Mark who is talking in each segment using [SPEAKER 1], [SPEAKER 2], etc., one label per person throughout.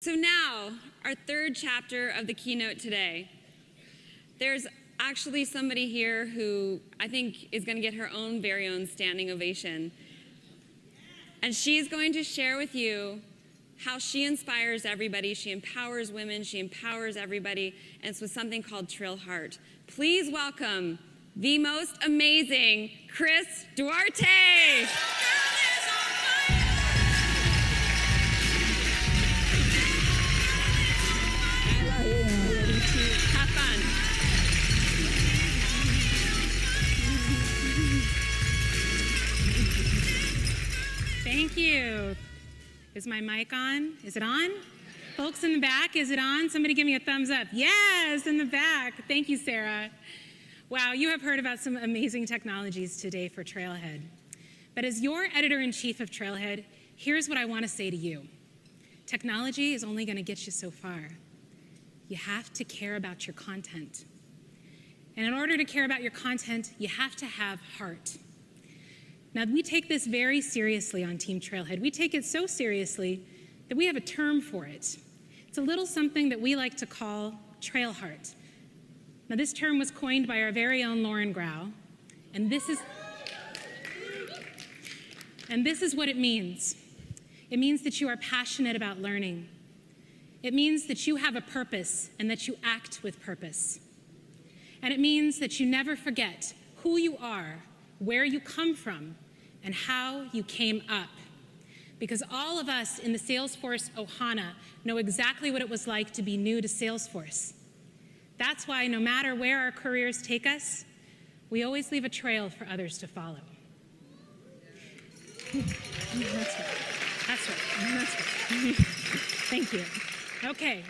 [SPEAKER 1] So now, our third chapter of the keynote today. There's actually somebody here who I think is going to get her own very own standing ovation. And she's going to share with you how she inspires everybody. She empowers women. She empowers everybody. And it's with something called Trailheart. Please welcome the most amazing Chris Duarte. Have fun.
[SPEAKER 2] Thank you. Is my mic on? Is it on? Folks in the back, is it on? Somebody give me a thumbs up. Yes, in the back. Thank you, Sarah. Wow, you have heard about some amazing technologies today for Trailhead. But as your editor-in-chief of Trailhead, here's what I want to say to you. Technology is only going to get you so far. You have to care about your content. And in order to care about your content, you have to have heart. Now, we take this very seriously on Team Trailhead. We take it so seriously that we have a term for it. It's a little something that we like to call Trailheart. Now, this term was coined by our very own Lauren Grau, and this is what it means. It means that you are passionate about learning. It means that you have a purpose and that you act with purpose. And it means that you never forget who you are, where you come from, and how you came up. Because all of us in the Salesforce Ohana know exactly what it was like to be new to Salesforce. That's why no matter where our careers take us, we always leave a trail for others to follow. That's right. Thank you. Okay.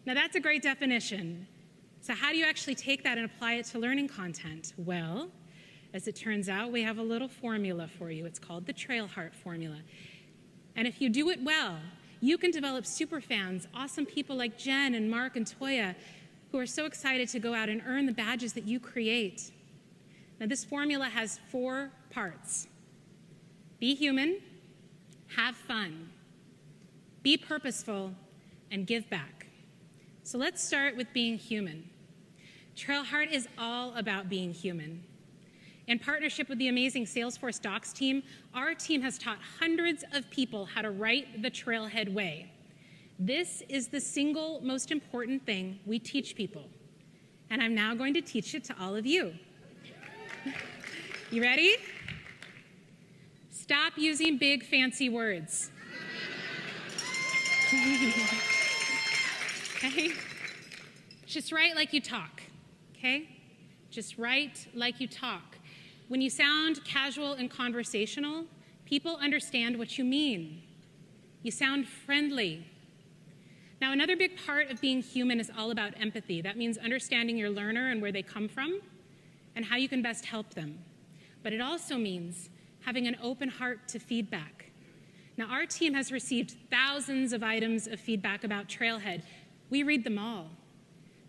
[SPEAKER 2] Now that's a great definition. So how do you actually take that and apply it to learning content? Well, as it turns out, we have a little formula for you. It's called the Trailheart Formula. And if you do it well, you can develop super fans, awesome people like Jen and Mark and Toya, who are so excited to go out and earn the badges that you create. Now this formula has 4 parts. Be human, have fun, be purposeful, and give back. So let's start with being human. Trailheart is all about being human. In partnership with the amazing Salesforce Docs team, our team has taught hundreds of people how to write the Trailhead way. This is the single most important thing we teach people. And I'm now going to teach it to all of you. You ready? Stop using big fancy words. Okay? Just write like you talk, okay? Just write like you talk. When you sound casual and conversational, people understand what you mean. You sound friendly. Now, another big part of being human is all about empathy. That means understanding your learner and where they come from and how you can best help them. But it also means having an open heart to feedback. Now, our team has received thousands of items of feedback about Trailhead. We read them all.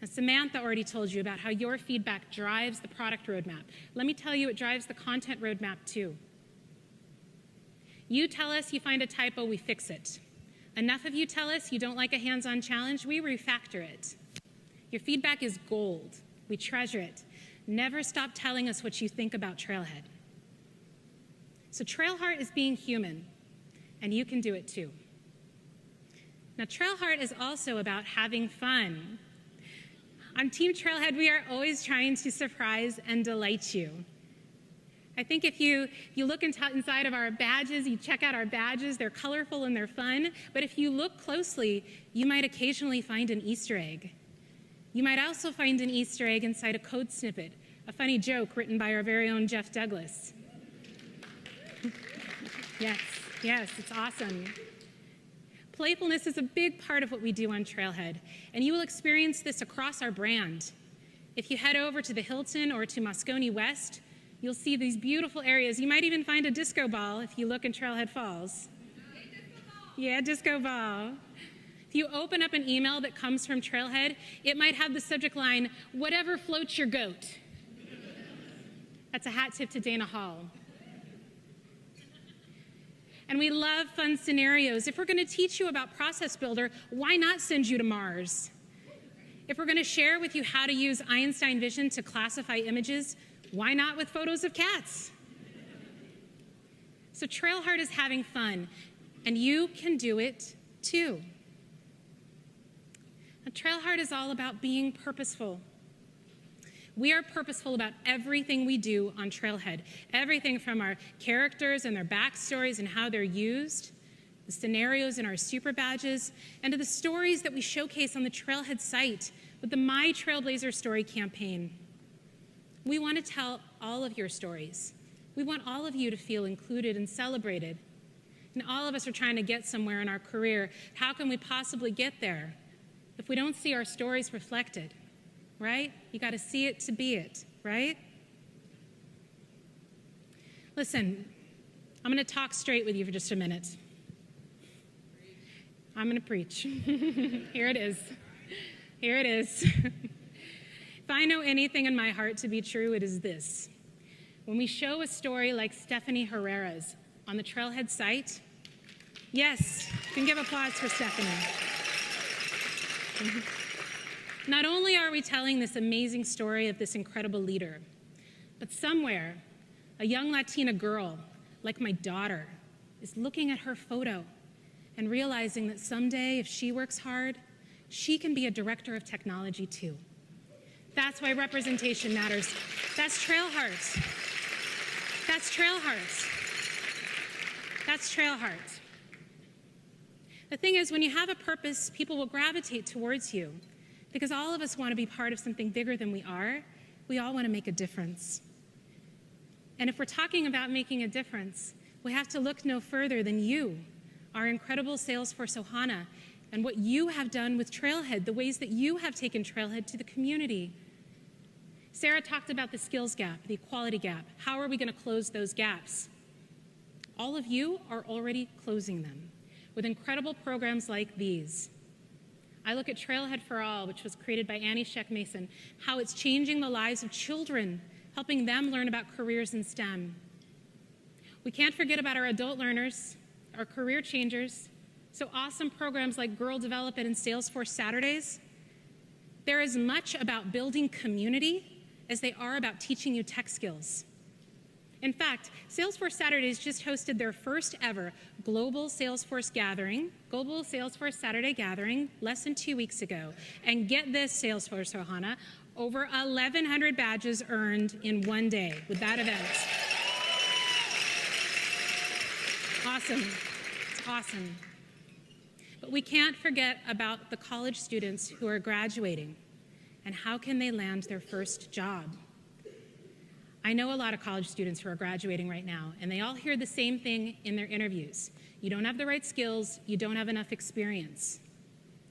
[SPEAKER 2] Now, Samantha already told you about how your feedback drives the product roadmap. Let me tell you, it drives the content roadmap too. You tell us you find a typo, we fix it. Enough of you tell us you don't like a hands-on challenge, we refactor it. Your feedback is gold. We treasure it. Never stop telling us what you think about Trailhead. So Trailheart is being human, and you can do it too. Now, Trailheart is also about having fun. On Team Trailhead, we are always trying to surprise and delight you. I think if you look inside of our badges, you check out our badges, they're colorful and they're fun, but if you look closely, you might occasionally find an Easter egg. You might also find an Easter egg inside a code snippet, a funny joke written by our very own Jeff Douglas. Yes, it's awesome. Playfulness is a big part of what we do on Trailhead, and you will experience this across our brand. If you head over to the Hilton or to Moscone West, you'll see these beautiful areas. You might even find a disco ball if you look in Trailhead Falls. Yeah, disco ball. If you open up an email that comes from Trailhead, it might have the subject line, "Whatever floats your goat." That's a hat tip to Dana Hall. And we love fun scenarios. If we're going to teach you about Process Builder, why not send you to Mars? If we're going to share with you how to use Einstein Vision to classify images, why not with photos of cats? So Trailheart is having fun, and you can do it too. Now, Trailheart is all about being purposeful. We are purposeful about everything we do on Trailhead. Everything from our characters and their backstories and how they're used, the scenarios in our super badges, and to the stories that we showcase on the Trailhead site with the My Trailblazer Story campaign. We want to tell all of your stories. We want all of you to feel included and celebrated. And all of us are trying to get somewhere in our career. How can we possibly get there if we don't see our stories reflected? Right? You got to see it to be it, right? Listen, I'm going to talk straight with you for just a minute. I'm going to preach. Here it is. Here it is. If I know anything in my heart to be true, it is this. When we show a story like Stephanie Herrera's on the Trailhead site, yes, you can give applause for Stephanie. Not only are we telling this amazing story of this incredible leader, but somewhere, a young Latina girl, like my daughter, is looking at her photo and realizing that someday, if she works hard, she can be a director of technology too. That's why representation matters. That's Trailheart. That's Trailheart. That's Trailheart. The thing is, when you have a purpose, people will gravitate towards you because all of us want to be part of something bigger than we are. We all want to make a difference. And if we're talking about making a difference, we have to look no further than you, our incredible Salesforce Ohana, and what you have done with Trailhead, the ways that you have taken Trailhead to the community. Sarah talked about the skills gap, the equality gap. How are we going to close those gaps? All of you are already closing them with incredible programs like these. I look at Trailhead for All, which was created by Annie Sheck Mason, how it's changing the lives of children, helping them learn about careers in STEM. We can't forget about our adult learners, our career changers, so awesome programs like Girl Develop It and Salesforce Saturdays. They're as much about building community as they are about teaching you tech skills. In fact, Salesforce Saturdays just hosted their first ever Global Salesforce Saturday gathering less than 2 weeks ago. And get this, Salesforce Ohana, over 1,100 badges earned in one day with that event. Awesome. It's awesome. But we can't forget about the college students who are graduating and how can they land their first job. I know a lot of college students who are graduating right now, and they all hear the same thing in their interviews. You don't have the right skills, you don't have enough experience.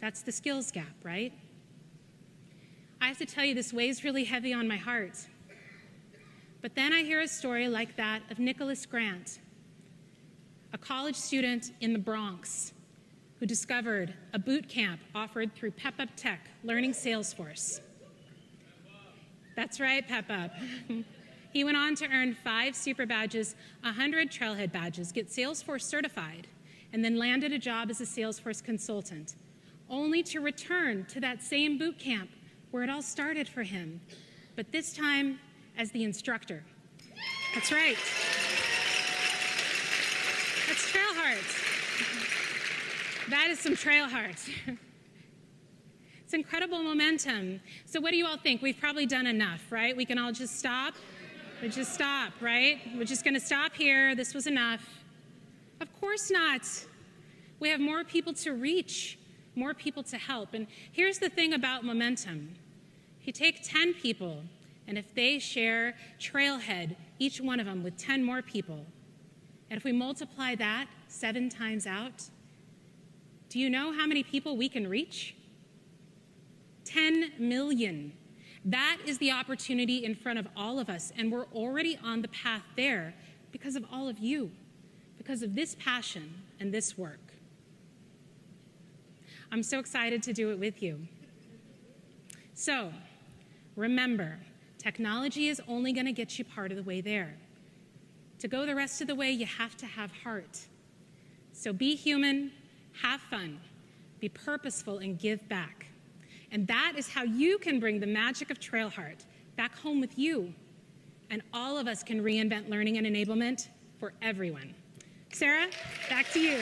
[SPEAKER 2] That's the skills gap, right? I have to tell you, this weighs really heavy on my heart. But then I hear a story like that of Nicholas Grant, a college student in the Bronx who discovered a boot camp offered through Pep Up Tech, learning Salesforce. That's right, Pep Up. He went on to earn 5 super badges, 100 Trailhead badges, get Salesforce certified, and then landed a job as a Salesforce consultant, only to return to that same boot camp where it all started for him, but this time as the instructor. That's right. That's Trailheart. That is some Trailheart. It's incredible momentum. So what do you all think? We've probably done enough, right? We can all just stop. We just stop, right? We're just going to stop here. This was enough. Of course not. We have more people to reach, more people to help. And here's the thing about momentum. If you take 10 people, and if they share Trailhead, each one of them with 10 more people, and if we multiply that 7 times out, do you know how many people we can reach? 10 million. That is the opportunity in front of all of us, and we're already on the path there because of all of you, because of this passion and this work. I'm so excited to do it with you. So, remember, technology is only going to get you part of the way there. To go the rest of the way, you have to have heart. So be human, have fun, be purposeful, and give back. And that is how you can bring the magic of Trailheart back home with you. And all of us can reinvent learning and enablement for everyone. Sarah, back to you.